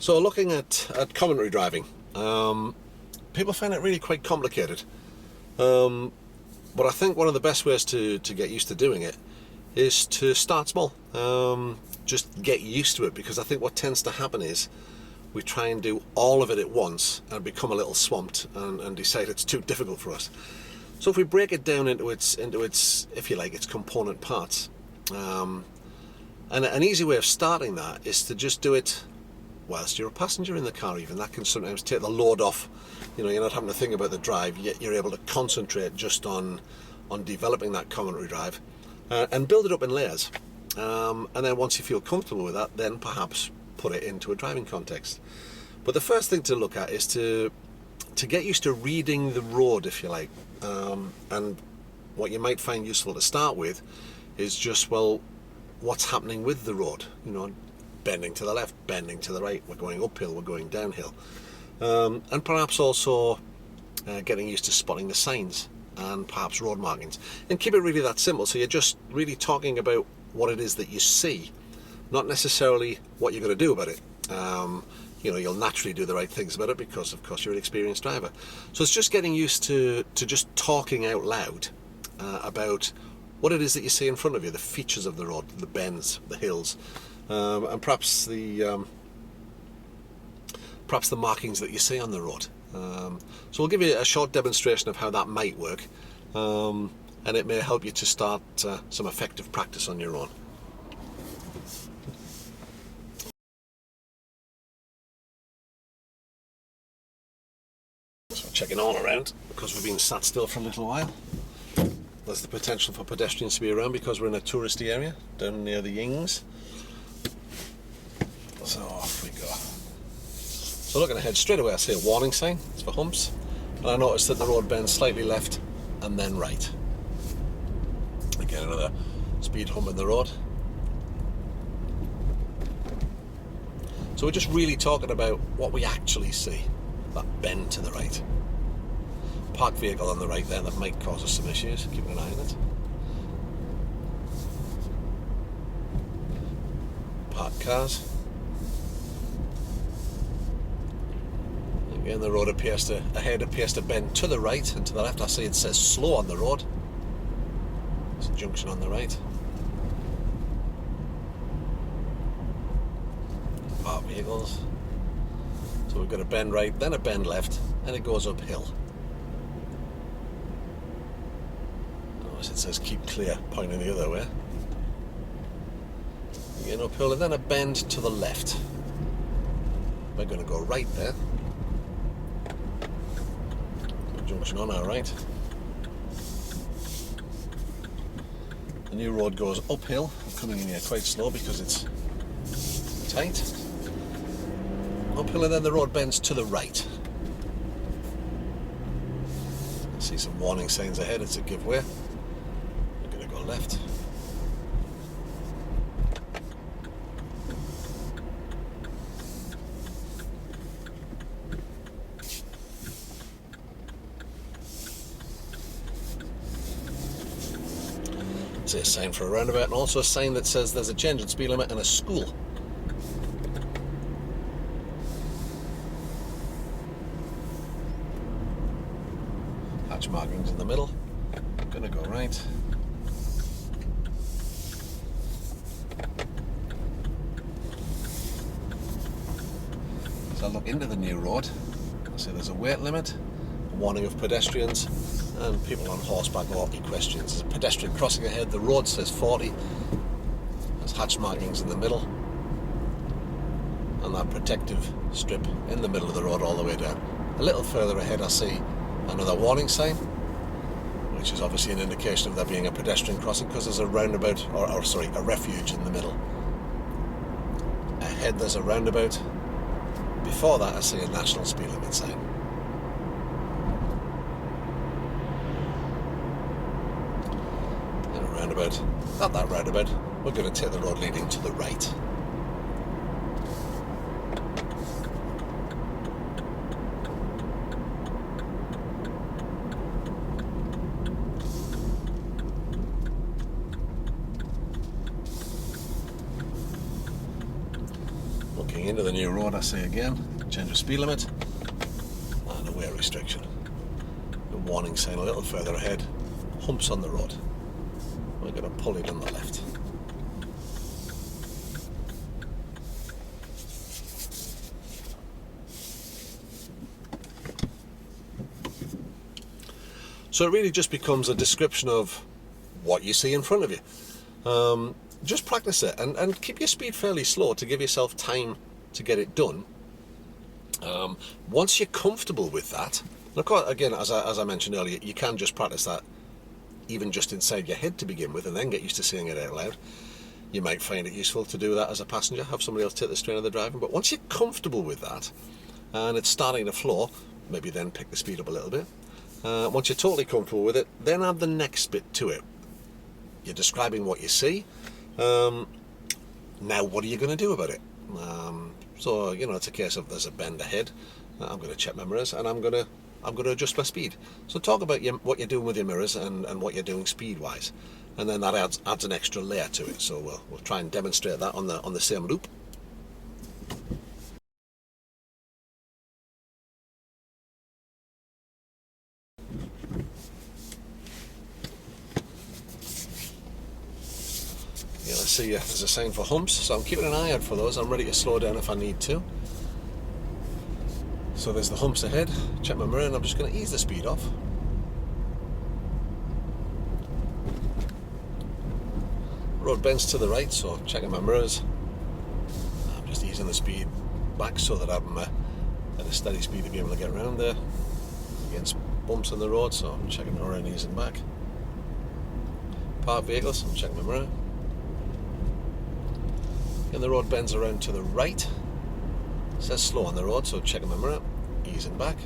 So looking at commentary driving, people find it really quite complicated. But I think one of the best ways to get used to doing it is to start small. Just get used to it, because I think what tends to happen is we try and do all of it at once and become a little swamped and decide it's too difficult for us. So if we break it down into its if you like, its component parts, and an easy way of starting that is to just do it whilst you're a passenger in the car. Even that can sometimes take the load off. You know, you're not having to think about the drive, yet you're able to concentrate just on developing that commentary drive, and build it up in layers. And then once you feel comfortable with that, then perhaps put it into a driving context. But the first thing to look at is to get used to reading the road, if you like. And what you might find useful to start with is just, well, what's happening with the road? You know, bending to the left, bending to the right, we're going uphill, we're going downhill. And perhaps also getting used to spotting the signs and perhaps road markings. And keep it really that simple, so you're just really talking about what it is that you see, not necessarily what you're going to do about it. You know, you'll naturally do the right things about it because, of course, you're an experienced driver. So it's just getting used to just talking out loud about what it is that you see in front of you, the features of the road, the bends, the hills, and perhaps the markings that you see on the road. So we'll give you a short demonstration of how that might work, and it may help you to start some effective practice on your own. So checking all around, because we've been sat still for a little while. There's the potential for pedestrians to be around because we're in a touristy area down near the Yings. So off we go. So looking ahead, straight away I see a warning sign. It's for humps, and I noticed that the road bends slightly left and then right. Again, another speed hump in the road. So we're just really talking about what we actually see, that bend to the right. Parked vehicle on the right there, that might cause us some issues, keeping an eye on it. Parked cars. Again, the road ahead appears to bend to the right and to the left. I see it says slow on the road. There's a junction on the right. Parked vehicles. So we've got a bend right, then a bend left, and it goes uphill. Notice it says keep clear, pointing the other way. Again uphill, and then a bend to the left. We're going to go right there. Junction on our right. The new road goes uphill. I'm coming in here quite slow because it's tight. Uphill, and then the road bends to the right. I see some warning signs ahead. It's a give way. We're going to go left. See a sign for a roundabout, and also a sign that says there's a change in speed limit and a school. Hatch markings in the middle. I'm gonna go right. So I look into the new road. I see there's a weight limit, a warning of pedestrians, and people on horseback or equestrians. There's a pedestrian crossing ahead. The road says 40. There's hatch markings in the middle, and that protective strip in the middle of the road all the way down. A little further ahead I see another warning sign, which is obviously an indication of there being a pedestrian crossing, because there's a roundabout, or sorry, a refuge in the middle. Ahead there's a roundabout. Before that I see a national speed limit sign. And a roundabout. Not that roundabout. We're going to take the road leading to the right. Getting into the new road, I say again, change of speed limit and a wear restriction. A warning sign a little further ahead, humps on the road. We're going to pull it on the left. So it really just becomes a description of what you see in front of you. Just practice it and keep your speed fairly slow to give yourself time to get it done. Once you're comfortable with that, and of course, again, as I mentioned earlier, you can just practice that even just inside your head to begin with and then get used to saying it out loud. You might find it useful to do that as a passenger, have somebody else take the strain of the driving, but once you're comfortable with that and it's starting to flow, maybe then pick the speed up a little bit. Once you're totally comfortable with it, then add the next bit to it. You're describing what you see. Now what are you going to do about it? So it's a case of there's a bend ahead. I'm going to check my mirrors and I'm going to adjust my speed. So talk about what you're doing with your mirrors and what you're doing speed wise, and then that adds an extra layer to it. So we'll try and demonstrate that on the same loop. Yeah, let's see, there's a sign for humps, so I'm keeping an eye out for those. I'm ready to slow down if I need to. So there's the humps ahead, check my mirror, and I'm just going to ease the speed off. Road bends to the right, so checking my mirrors. I'm just easing the speed back so that I'm at a steady speed to be able to get around there against bumps on the road, so I'm checking my mirror and easing back. Parked vehicles, I'm checking my mirror. And the road bends around to the right. It says slow on the road, so checking my mirror, easing back.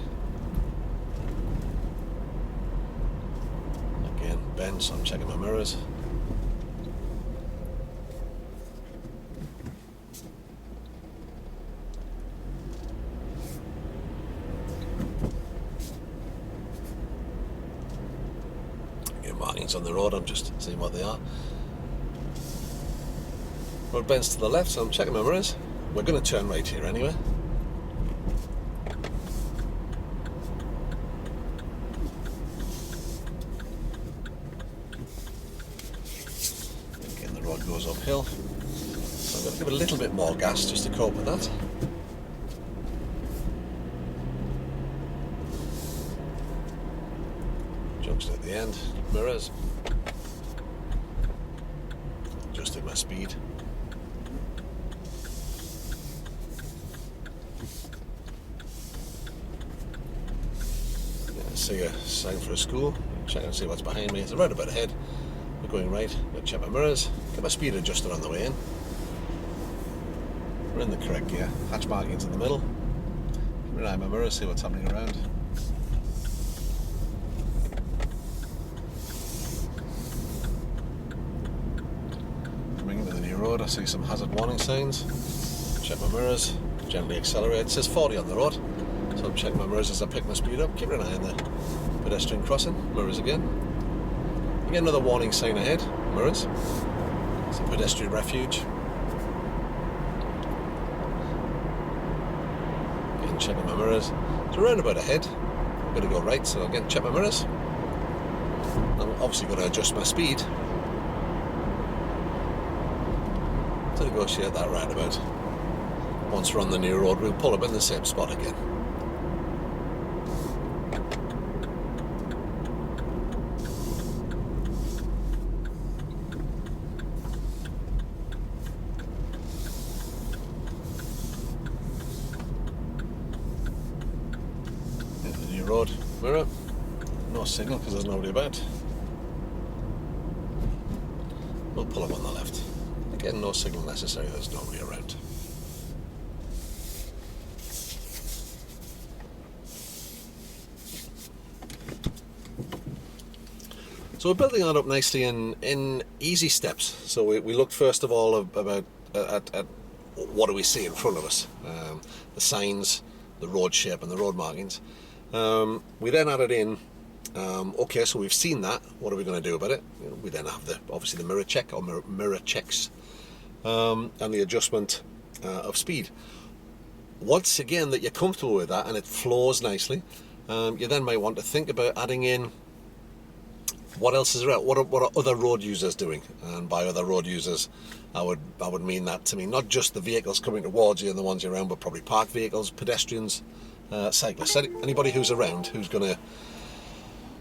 Again, bend, so I'm checking my mirrors. Again, markings on the road, I'm just seeing what they are. Road bends to the left, so I'm checking my mirrors. We're going to turn right here anyway. Again, the road goes uphill, so I'm going to give it a little bit more gas just to cope with that. Junction at the end, mirrors. Adjusting my speed. See a sign for a school, check and see what's behind me. It's a roundabout ahead, we're going right. I'm going to check my mirrors, get my speed adjuster on the way in. We're in the correct gear, hatch markings in the middle. Keep an eye on my mirrors, see what's happening around. Coming into the new road, I see some hazard warning signs. Check my mirrors, gently accelerate. It says 40 on the road. So I'm checking my mirrors as I pick my speed up, keeping an eye on the pedestrian crossing, mirrors again. Again, another warning sign ahead, mirrors. It's a pedestrian refuge. Again, checking my mirrors. It's a roundabout ahead, I'm going to go right, so again, check my mirrors. I'm obviously going to adjust my speed to negotiate that roundabout. Once we're on the new road, we'll pull up in the same spot again. Road, mirror, no signal because there's nobody about. We'll pull up on the left. Again, no signal necessary, there's nobody around. So we're building that up nicely in easy steps. So we looked first of all about at what do we see in front of us, the signs, the road shape and the road markings. We then added in, okay, so we've seen that, what are we going to do about it? We then have obviously the mirror check or mirror checks, and the adjustment of speed. Once again that you're comfortable with that and it flows nicely, you then may want to think about adding in what else is around. What are other road users doing? And by other road users, I would mean that to mean not just the vehicles coming towards you and the ones you're around, but probably parked vehicles, pedestrians, cyclists, anybody who's around who's going to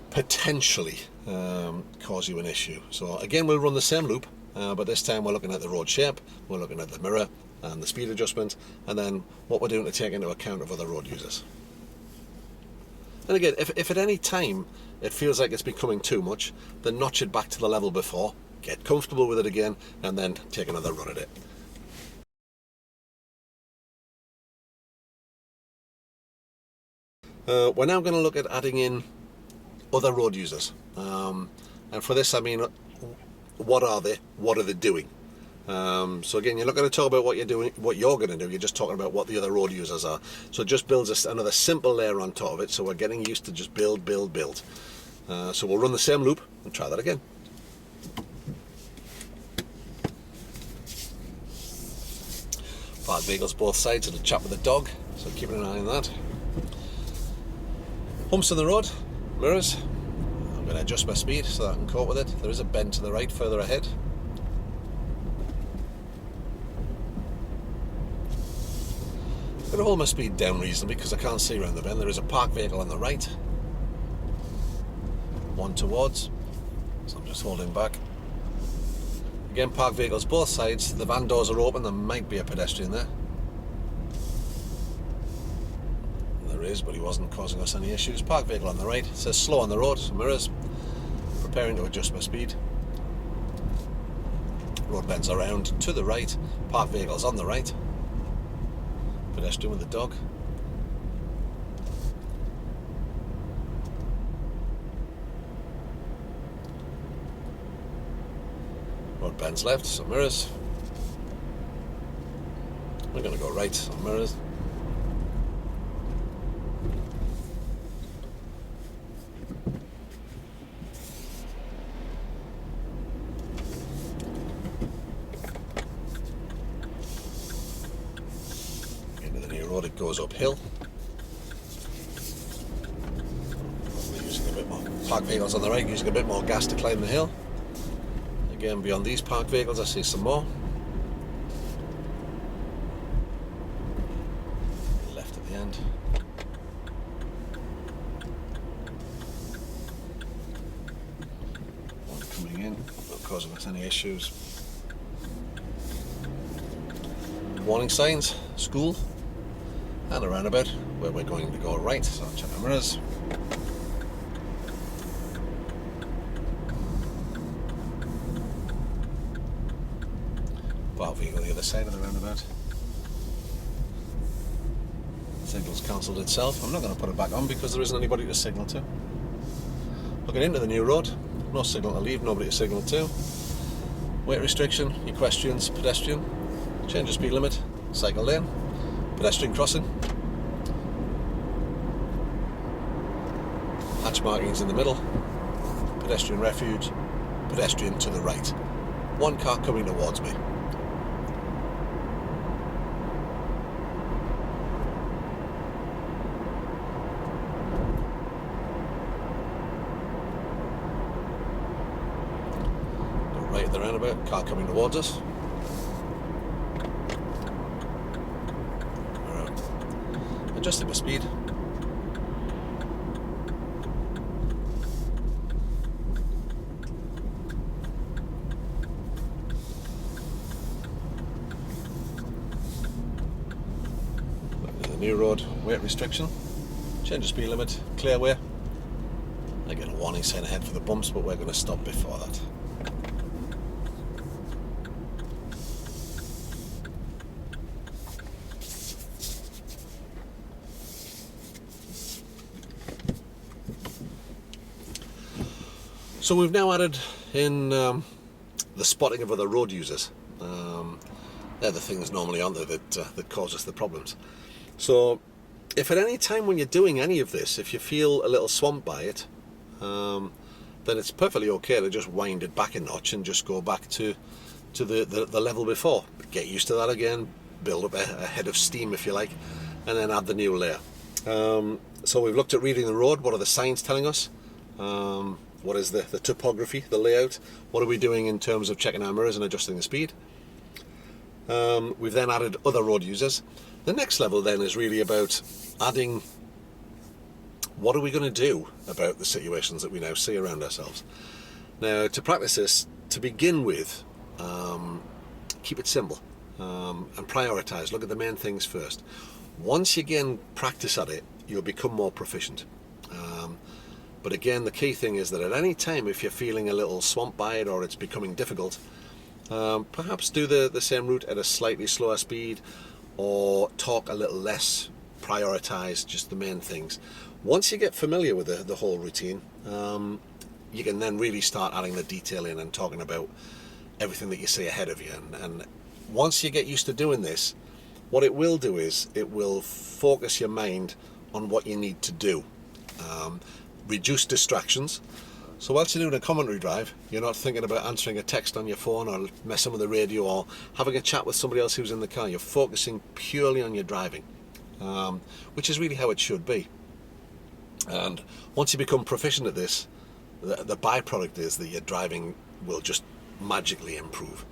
potentially cause you an issue. So again, we'll run the same loop, but this time we're looking at the road shape, we're looking at the mirror and the speed adjustment, and then what we're doing to take into account of other road users. And again, if at any time it feels like it's becoming too much, then notch it back to the level before, get comfortable with it again, and then take another run at it. We're now going to look at adding in other road users, and for this I mean, what are they? What are they doing? So again, you're not going to talk about what you're doing, what you're going to do. You're just talking about what the other road users are. So it just builds us another simple layer on top of it. So we're getting used to just build. So we'll run the same loop and try that again. Parked vehicles both sides of the chap with the dog. So keeping an eye on that. Humps in the road, mirrors. I'm going to adjust my speed so that I can cope with it. There is a bend to the right further ahead. I'm going to hold my speed down reasonably because I can't see around the bend. There is a parked vehicle on the right, one towards, so I'm just holding back. Again, parked vehicles both sides, the van doors are open, there might be a pedestrian there. There is, but he wasn't causing us any issues. Parked vehicle on the right, it says slow on the road, mirrors, preparing to adjust my speed. Road bends around to the right, parked vehicles on the right. Pedestrian with the dog. Road bends left, so mirrors. We're going to go right, so mirrors. Road, it goes uphill. We're using a bit more parked vehicles on the right, using a bit more gas to climb the hill. Again, beyond these parked vehicles I see some more. Left at the end. One coming in, not causing us any issues. Warning signs, school. And a roundabout where we're going to go right, so I'll check the mirrors. Parked vehicle the other side of the roundabout. Signal's cancelled itself. I'm not going to put it back on because there isn't anybody to signal to. Looking into the new road, no signal to leave, nobody to signal to. Weight restriction, equestrians, pedestrian. Change of speed limit, cycle lane. Pedestrian crossing. Hatch markings in the middle. Pedestrian refuge. Pedestrian to the right. One car coming towards me. Go right at the roundabout. Car coming towards us. Adjusting the speed. The new road, weight restriction, change of speed limit, clear way. I get a warning sign ahead for the bumps, but we're going to stop before that. So we've now added in the spotting of other road users. They're the things normally, aren't they, that cause us the problems. So if at any time when you're doing any of this, if you feel a little swamped by it, then it's perfectly okay to just wind it back a notch and just go back to the level before. Get used to that again, build up a head of steam, if you like, and then add the new layer. So we've looked at reading the road. What are the signs telling us? What is the topography, the layout? What are we doing in terms of checking our mirrors and adjusting the speed? We've then added other road users. The next level then is really about adding, what are we going to do about the situations that we now see around ourselves? Now, to practice this, to begin with, keep it simple and prioritize. Look at the main things first. Once you again practice at it, you'll become more proficient. But again, the key thing is that at any time, if you're feeling a little swamped by it or it's becoming difficult, perhaps do the same route at a slightly slower speed, or talk a little less, prioritize just the main things. Once you get familiar with the whole routine, you can then really start adding the detail in and talking about everything that you see ahead of you. And once you get used to doing this, what it will do is it will focus your mind on what you need to do. Reduce distractions. So whilst you're doing a commentary drive, you're not thinking about answering a text on your phone or messing with the radio or having a chat with somebody else who's in the car. You're focusing purely on your driving, which is really how it should be. And once you become proficient at this, the byproduct is that your driving will just magically improve.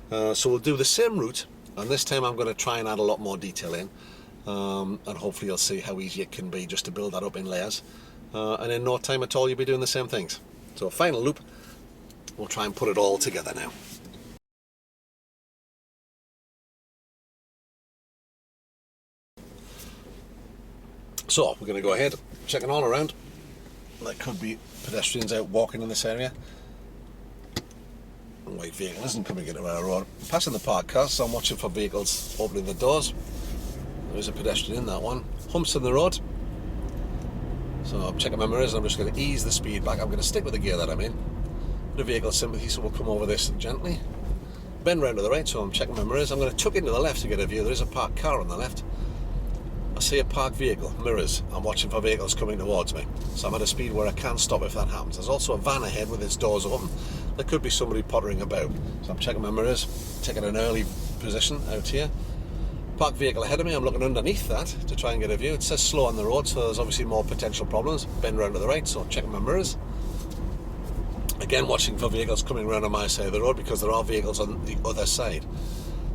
So we'll do the same route, and this time I'm going to try and add a lot more detail in, and hopefully you'll see how easy it can be just to build that up in layers. And in no time at all, you'll be doing the same things. So final loop, we'll try and put it all together now. So we're going to go ahead, checking all around. There could be pedestrians out walking in this area. A white vehicle isn't coming into our road. Passing the parked cars, so I'm watching for vehicles opening the doors. There's a pedestrian in that one. Humps in the road. So I'm checking my mirrors and I'm just going to ease the speed back. I'm going to stick with the gear that I'm in. The vehicle sympathy, so we'll come over this gently. Bend round to the right, so I'm checking my mirrors. I'm going to tuck into the left to get a view. There is a parked car on the left. I see a parked vehicle, mirrors. I'm watching for vehicles coming towards me. So I'm at a speed where I can stop if that happens. There's also a van ahead with its doors open. There could be somebody pottering about. So I'm checking my mirrors, taking an early position out here. Parked vehicle ahead of me, I'm looking underneath that to try and get a view. It says slow on the road, so there's obviously more potential problems. Bend round to the right, so I'm checking my mirrors. Again, watching for vehicles coming around on my side of the road because there are vehicles on the other side.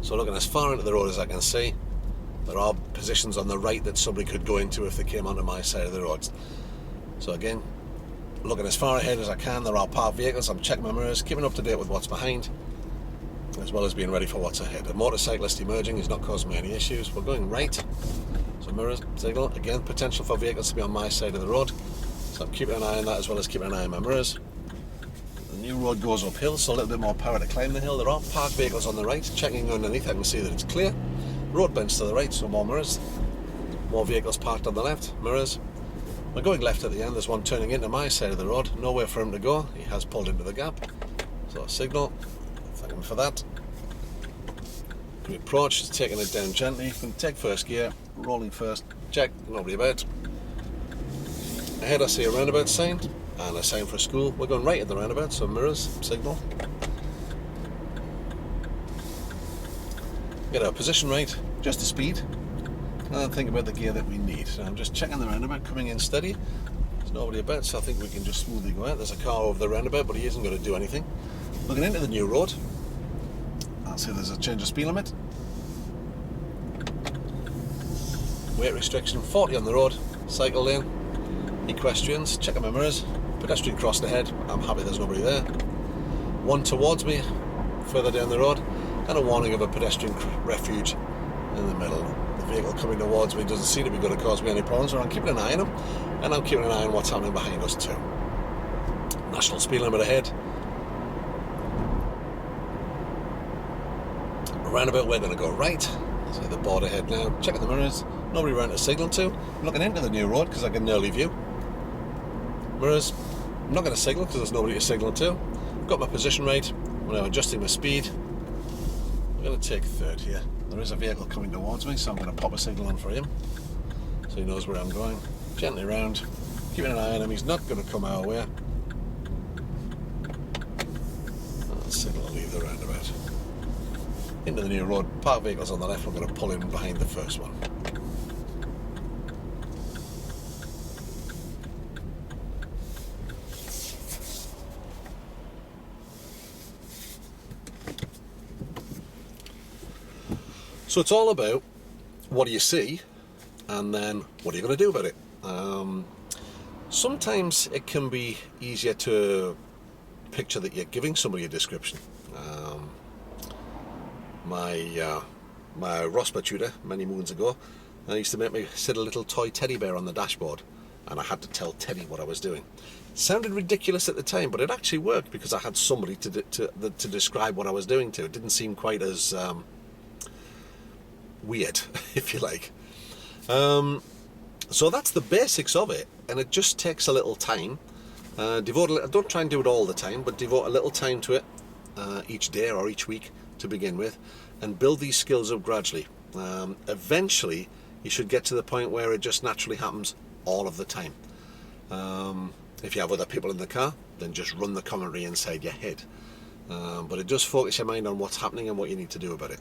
So looking as far into the road as I can see. There are positions on the right that somebody could go into if they came onto my side of the road. So again, looking as far ahead as I can. There are parked vehicles. I'm checking my mirrors, keeping up to date with what's behind, as well as being ready for what's ahead. A motorcyclist emerging is not causing me any issues. We're going right. So mirrors, signal. Again, potential for vehicles to be on my side of the road. So I'm keeping an eye on that as well as keeping an eye on my mirrors. The new road goes uphill, so a little bit more power to climb the hill. There are parked vehicles on the right. Checking underneath, I can see that it's clear. Road bends to the right, so more mirrors. More vehicles parked on the left, mirrors. We're going left at the end. There's one turning into my side of the road. Nowhere for him to go. He has pulled into the gap. So signal. Thank him for that. We approach, taking it down gently. We can take first gear, rolling first. Check, nobody about. Ahead I see a roundabout sign and a sign for a school. We're going right at the roundabout, so mirrors, signal. Get our position right, just the speed, and then think about the gear that we need. So I'm just checking the roundabout, coming in steady. There's nobody about, so I think we can just smoothly go out. There's a car over the roundabout, but he isn't going to do anything. Looking into the new road, I'll see there's a change of speed limit. Weight restriction, 40 on the road, cycle lane, equestrians, checking my mirrors, pedestrian crossed ahead, I'm happy there's nobody there. One towards me, further down the road, and a warning of a pedestrian refuge in the middle. The vehicle coming towards me doesn't seem to be going to cause me any problems, so I'm keeping an eye on him, and I'm keeping an eye on what's happening behind us too. National speed limit ahead. Roundabout, we're going to go right. So the board ahead now, checking the mirrors, nobody around to signal to. I'm looking into the new road because I can nearly view. Mirrors, I'm not going to signal because there's nobody to signal to. Got my position right, I'm now adjusting my speed. I'm going to take third here. There is a vehicle coming towards me, so I'm going to pop a signal on for him so he knows where I'm going. Gently round, keeping an eye on him, he's not going to come our way. I'll signal, leave the roundabout. into the new road, park vehicles on the left, we're going to pull in behind the first one. So it's all about what do you see, and then what are you going to do about it. Sometimes it can be easier to picture that you're giving somebody a description. My Rosper tutor many moons ago, used to make me sit a little toy teddy bear on the dashboard, and I had to tell Teddy what I was doing. It sounded ridiculous at the time, but it actually worked because I had somebody to describe what I was doing to. It didn't seem quite as weird, if you like. So that's the basics of it, and it just takes a little time. Don't try and do it all the time, but devote a little time to it each day or each week to begin with, and build these skills up gradually. Eventually, you should get to the point where it just naturally happens all of the time. If you have other people in the car, then just run the commentary inside your head. But it does focus your mind on what's happening and what you need to do about it.